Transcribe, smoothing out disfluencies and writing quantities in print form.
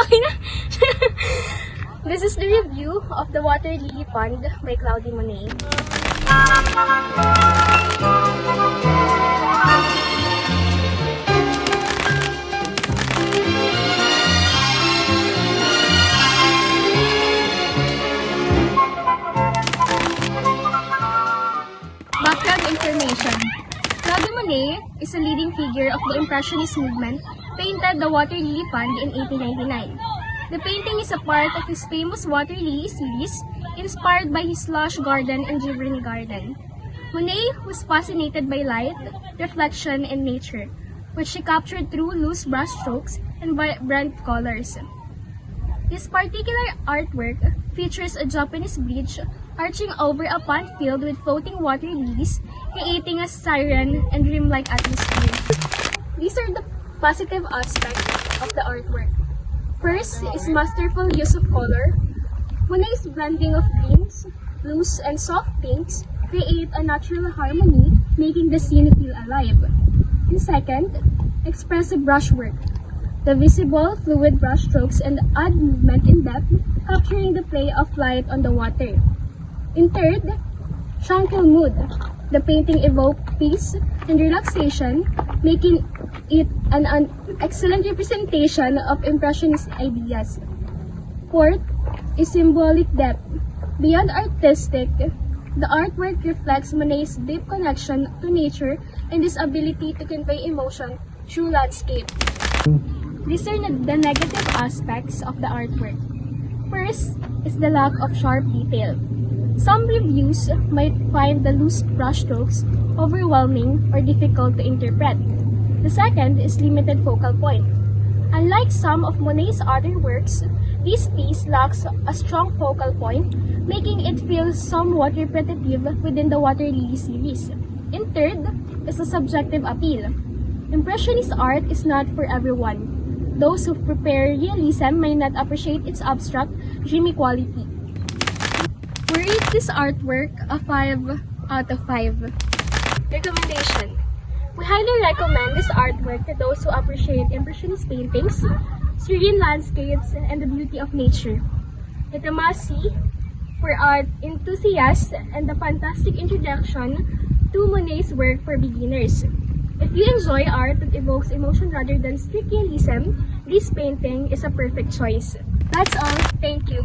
Okay na. This is the review of the Water Lily Pond by Claudie Monet. Background information. Claudie Monet is a leading figure of the Impressionist movement, painted the Water Lily Pond in 1899. The painting is a part of his famous Water Lily series, inspired by his lush garden and Giverny garden. Monet was fascinated by light, reflection, and nature, which she captured through loose brushstrokes and vibrant colors. This particular artwork features a Japanese bridge arching over a pond filled with floating water lilies, creating a siren and dreamlike atmosphere. These are the positive aspects of the artwork. First is masterful use of color. Monet's blending of greens, blues, and soft pinks create a natural harmony, making the scene feel alive. And second, expressive brushwork. The visible, fluid brushstrokes and add movement in depth, capturing the play of light on the water. In third, tranquil mood. The painting evokes peace and relaxation, making it an excellent representation of Impressionist ideas. Fourth is symbolic depth. Beyond artistic, the artwork reflects Monet's deep connection to nature and his ability to convey emotion through landscape. These are the negative aspects of the artwork. First is the lack of sharp detail. Some reviews might find the loose brushstrokes overwhelming or difficult to interpret. The second is limited focal point. Unlike some of Monet's other works, this piece lacks a strong focal point, making it feel somewhat repetitive within the Water Lily series. And third is the subjective appeal. Impressionist art is not for everyone. Those who prepare realism may not appreciate its abstract, dreamy quality. We rate this artwork a 5 out of 5. Recommendation. We highly recommend this artwork to those who appreciate Impressionist paintings, serene landscapes, and the beauty of nature. It's a must-see for art enthusiasts and a fantastic introduction to Monet's work for beginners. If you enjoy art that evokes emotion rather than strict realism, this painting is a perfect choice. That's all. Thank you.